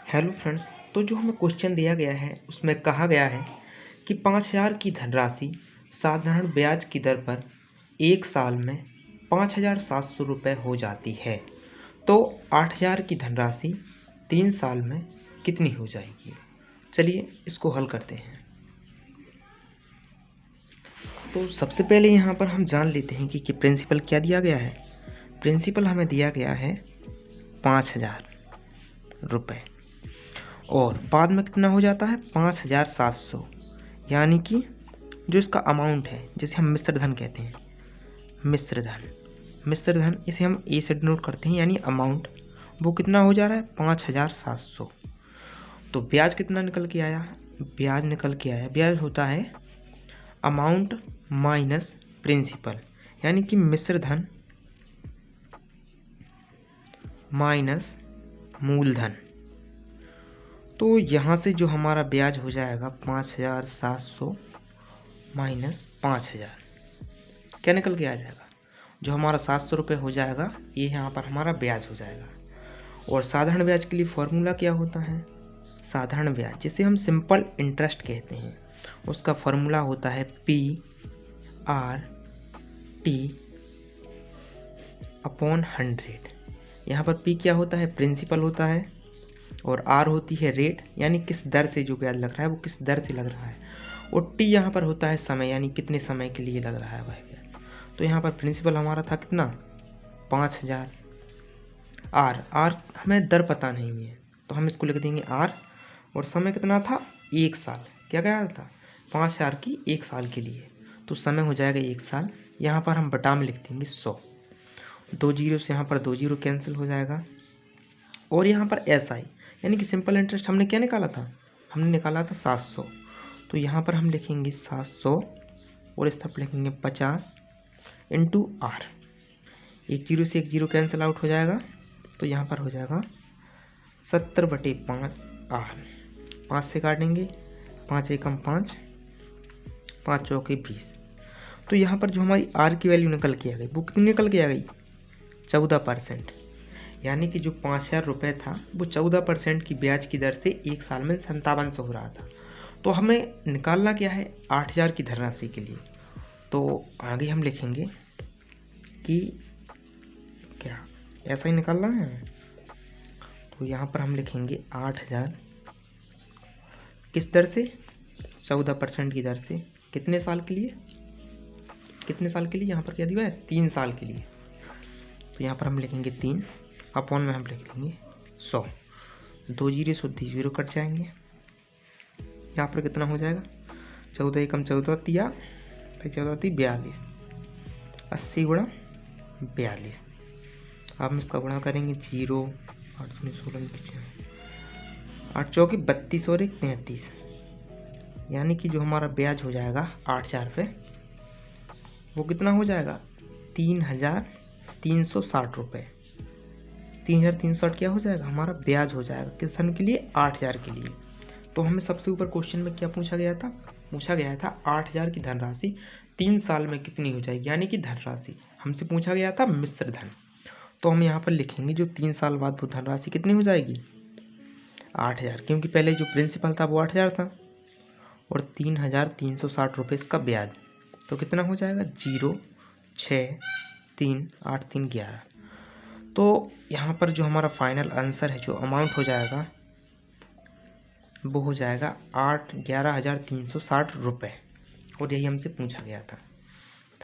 Hello friends. तो जो हमें क्वेश्चन दिया गया है उसमें कहा गया है कि 5,000 की धनराशि साधारण ब्याज की दर पर एक साल में 5,700 रुपये हो जाती है, तो 8,000 की धनराशि 3 साल में कितनी हो जाएगी। चलिए इसको हल करते हैं। तो सबसे पहले यहाँ पर हम जान लेते हैं कि प्रिंसिपल क्या दिया गया है। प्रिंसिपल हमें दिया गया है 5,000 रुपये और बाद में कितना हो जाता है 5,700, यानी कि जो इसका अमाउंट है जिसे हम मिश्र धन कहते हैं, मिश्र धन इसे हम ए से डिनोट करते हैं, यानी अमाउंट वो कितना हो जा रहा है 5,700। तो ब्याज कितना निकल के आया, ब्याज होता है अमाउंट माइनस प्रिंसिपल, यानी कि मिश्र धन माइनस मूलधन। तो यहाँ से जो हमारा ब्याज हो जाएगा 5,700 माइनस 5,000, क्या निकल के आ जाएगा, जो हमारा 700 रुपये हो जाएगा, ये यहाँ पर हमारा ब्याज हो जाएगा। और साधारण ब्याज के लिए फॉर्मूला क्या होता है, साधारण ब्याज जिसे हम सिंपल इंटरेस्ट कहते हैं, उसका फॉर्मूला होता है PRT अपॉन 100। यहाँ पर P क्या होता है, प्रिंसिपल होता है, और R होती है रेट, यानी किस दर से जो ब्याज लग रहा है वो किस दर से लग रहा है, और T यहाँ पर होता है समय, यानी कितने समय के लिए लग रहा है वह ब्याज। तो यहाँ पर प्रिंसिपल हमारा था कितना 5,000। R हमें दर पता नहीं है तो हम इसको लिख देंगे R, और समय कितना था 1 साल, क्या कहा था 5,000 की 1 साल के लिए, तो समय हो जाएगा 1 साल। यहाँ पर हम बटा में लिख देंगे 100, 2 जीरो से यहाँ पर 2 जीरो कैंसिल हो जाएगा। और यहाँ पर SI यानी कि सिंपल इंटरेस्ट हमने क्या निकाला था, हमने निकाला था 700, तो यहाँ पर हम लिखेंगे 700 और इस तरफ लिखेंगे 50 इंटू R। 1 जीरो से 1 जीरो कैंसिल आउट हो जाएगा, तो यहाँ पर हो जाएगा 70/5 R। 5 से काटेंगे, 5 एकम 5, 5 चौके 20। तो यहाँ पर जो हमारी R की वैल्यू निकल के आ गई वो कितनी निकल के आ गई 14%, यानी कि जो 5,000 रुपये था वो 14% की ब्याज की दर से 1 साल में 5700 हो रहा था। तो हमें निकालना क्या है 8,000 की धनराशि के लिए, तो आगे हम लिखेंगे कि क्या ऐसा ही निकालना है। तो यहाँ पर हम लिखेंगे 8,000 किस दर से 14% की दर से, कितने साल के लिए, यहाँ पर क्या दिया है 3 साल के लिए। तो यहाँ पर हम लिखेंगे 3 अपॉन में हम लिख देंगे 100, 2 जीरो से 2 जीरो कट जाएंगे, यहाँ पर कितना हो जाएगा 14 एकम 14 तिया 14 ती 42, 80 गुणा 42। अब हम इसका गुणा करेंगे 0 8 16 8 चौके 32 और 1 33, यानी कि जो हमारा ब्याज हो जाएगा 8,000 पे वो कितना हो जाएगा 3,360 रुपये। 3,360 क्या हो जाएगा हमारा ब्याज हो जाएगा, किस धन के लिए 8,000 के लिए। तो हमें सबसे ऊपर क्वेश्चन में क्या पूछा गया था 8,000 की धनराशि 3 साल में कितनी हो जाएगी, यानी कि धनराशि हमसे पूछा गया था मिश्र धन। तो हम यहाँ पर लिखेंगे जो 3 साल बाद वो धनराशि कितनी हो जाएगी 8,000, क्योंकि पहले जो प्रिंसिपल था वो 8,000 था और 3,360 रुपये इसका ब्याज, तो कितना हो जाएगा 0 6 3 8 3 11। तो यहाँ पर जो हमारा फाइनल आंसर है, जो अमाउंट हो जाएगा वो हो जाएगा 11,360 रुपये, और यही हमसे पूछा गया था।